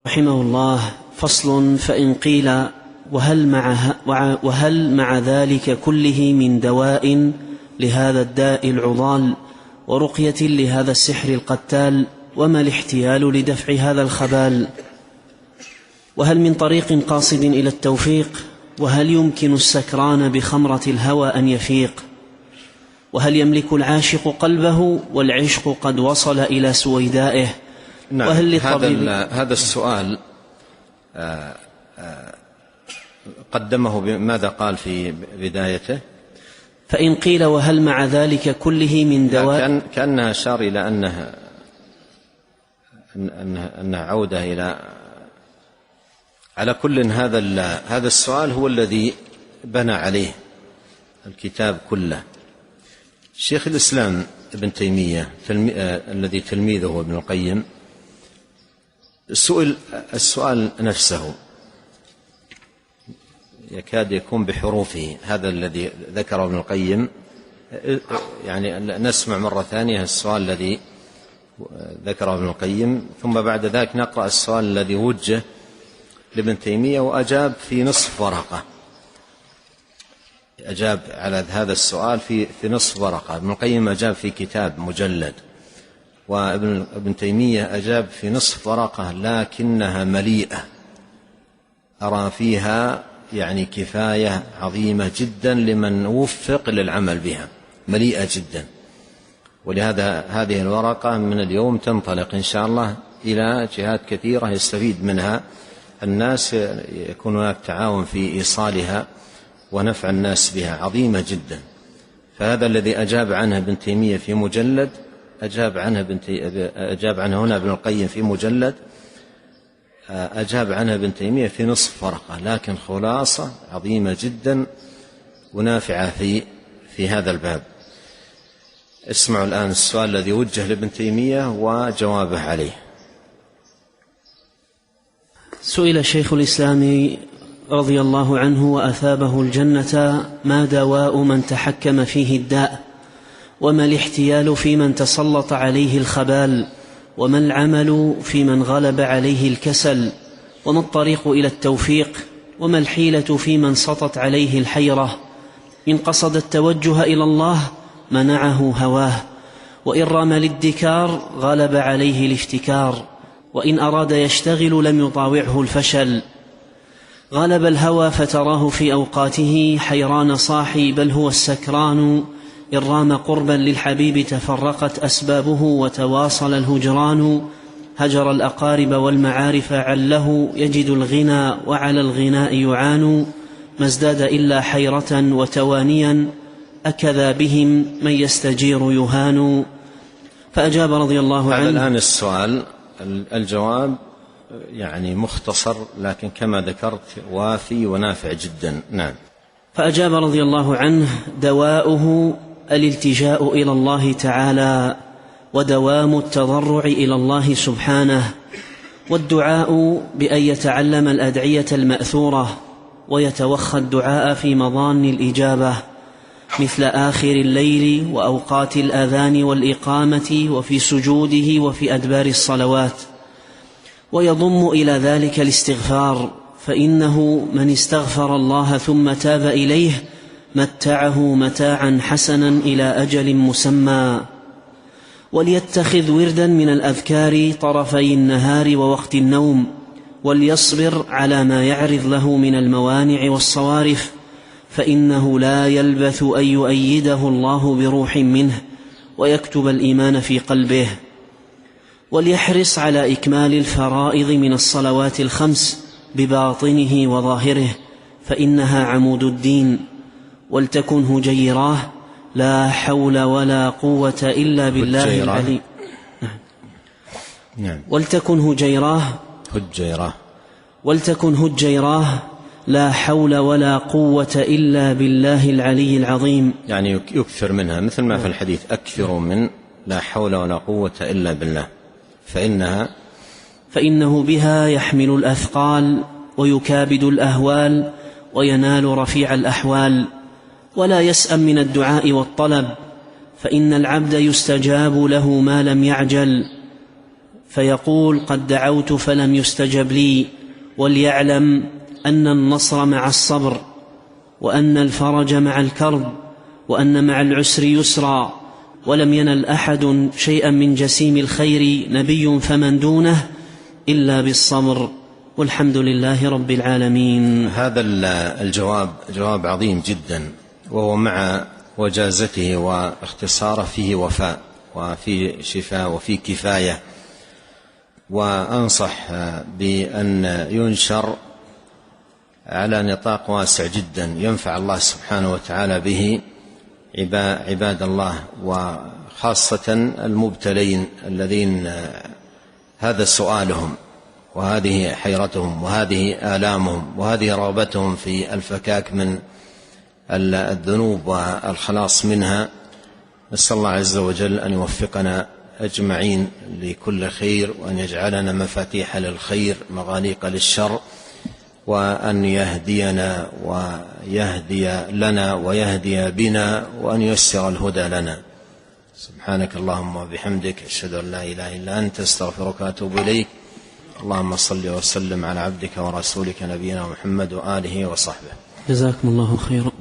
رحمه الله. فصل. فإن قيل وهل مع ذلك كله من دواء لهذا الداء العضال ورقية لهذا السحر القتال، وما الاحتيال لدفع هذا الخبال؟ وهل من طريق قاصد إلى التوفيق؟ وهل يمكن السكران بخمرة الهوى أن يفيق؟ وهل يملك العاشق قلبه والعشق قد وصل إلى سويدائه؟ نعم. وهل هذا السؤال قدمه بماذا قال في بدايته؟ فإن قيل وهل مع ذلك كله من دواء، كأنها أشار إلى أنها عودة إلى على كل. هذا السؤال هو الذي بنى عليه الكتاب كله. شيخ الإسلام ابن تيمية الذي تلميذه ابن القيم سئل السؤال نفسه يكاد يكون بحروفه، هذا الذي ذكره ابن القيم. يعني نسمع مرة ثانية السؤال الذي ذكره ابن القيم، ثم بعد ذلك نقرأ السؤال الذي وجه لابن تيمية وأجاب في نصف ورقة. أجاب على هذا السؤال في نصف ورقة. ابن القيم أجاب في كتاب مجلد، وابن تيمية أجاب في نصف ورقة، لكنها مليئة، أرى فيها يعني كفاية عظيمة جدا لمن وفق للعمل بها، مليئة جدا. ولهذا هذه الورقة من اليوم تنطلق إن شاء الله إلى جهات كثيرة يستفيد منها الناس، يكون هناك تعاون في إيصالها ونفع الناس بها، عظيمة جدا. فهذا الذي أجاب عنه ابن تيمية في مجلد أجاب عنه هنا ابن القيم في مجلد، أجاب عنها ابن تيمية في نصف ورقة، لكن خلاصة عظيمة جدا ونافعة في هذا الباب. اسمعوا الآن السؤال الذي وجه لابن تيمية وجوابه عليه. سئل شيخ الإسلام رضي الله عنه وأثابه الجنة: ما دواء من تحكم فيه الداء؟ وما الاحتيال في من تسلط عليه الخبال؟ وما العمل في من غلب عليه الكسل؟ وما الطريق إلى التوفيق؟ وما الحيلة في من سطت عليه الحيرة؟ إن قصد التوجه إلى الله منعه هواه، وإن رام الادكار غلب عليه الاشتكار، وإن أراد يشتغل لم يطاوعه الفشل. غلب الهوى فتراه في أوقاته حيران صاحي، بل هو السكران. إن رام قربا للحبيب تفرقت أسبابه، وتواصل الهجران. هجر الأقارب والمعارف عله يجد الغنى، وعلى الغناء يعان. ما ازداد إلا حيرة وتوانيا، أكذا بهم من يستجير يهان. فأجاب رضي الله عنه. هذا الآن السؤال، الجواب يعني مختصر، لكن كما ذكرت وافي ونافع جدا. نعم. فأجاب رضي الله عنه: دواؤه الالتجاء إلى الله تعالى، ودوام التضرع إلى الله سبحانه، والدعاء بأن يتعلم الأدعية المأثورة ويتوخى الدعاء في مظان الإجابة، مثل آخر الليل وأوقات الأذان والإقامة، وفي سجوده وفي أدبار الصلوات. ويضم إلى ذلك الاستغفار، فإنه من استغفر الله ثم تاب إليه متعه متاعا حسنا إلى أجل مسمى. وليتخذ وردا من الأذكار طرفي النهار ووقت النوم، وليصبر على ما يعرض له من الموانع والصوارف، فإنه لا يلبث أن يؤيده الله بروح منه ويكتب الإيمان في قلبه. وليحرص على إكمال الفرائض من الصلوات الخمس بباطنه وظاهره، فإنها عمود الدين. ولتكن هجيراه، لا حول ولا قوة إلا بالله العلي. نعم. ولتكن هجيراه، لا حول ولا قوة إلا بالله العلي العظيم. يعني يكثر منها، مثل ما في الحديث: أكثروا من لا حول ولا قوة إلا بالله، فإنه بها يحمل الأثقال ويكابد الأهوال وينال رفيع الأحوال. ولا يسأم من الدعاء والطلب، فإن العبد يستجاب له ما لم يعجل، فيقول: قد دعوت فلم يستجب لي، وليعلم أن النصر مع الصبر، وأن الفرج مع الكرب، وأن مع العسر يسرا، ولم ينل أحد شيئا من جسيم الخير نبي فمن دونه إلا بالصبر، والحمد لله رب العالمين. هذا الجواب جواب عظيم جدا، وهو مع وجازته واختصاره فيه وفاء وفي شفاء وفي كفاية، وأنصح بأن ينشر على نطاق واسع جدا ينفع الله سبحانه وتعالى به عباد الله، وخاصة المبتلين الذين هذا سؤالهم وهذه حيرتهم وهذه آلامهم وهذه رغبتهم في الفكاك من الذنوب والخلاص منها. نسأل الله عز وجل أن يوفقنا أجمعين لكل خير، وأن يجعلنا مفاتيح للخير مغاليق للشر، وأن يهدينا ويهدي لنا ويهدي بنا، وأن ييسر الهدى لنا. سبحانك اللهم وبحمدك، أشهد أن لا إله إلا أنت، أستغفرك وأتوب إليك. اللهم صل وسلم على عبدك ورسولك نبينا محمد وآله وصحبه. جزاكم الله خيرا.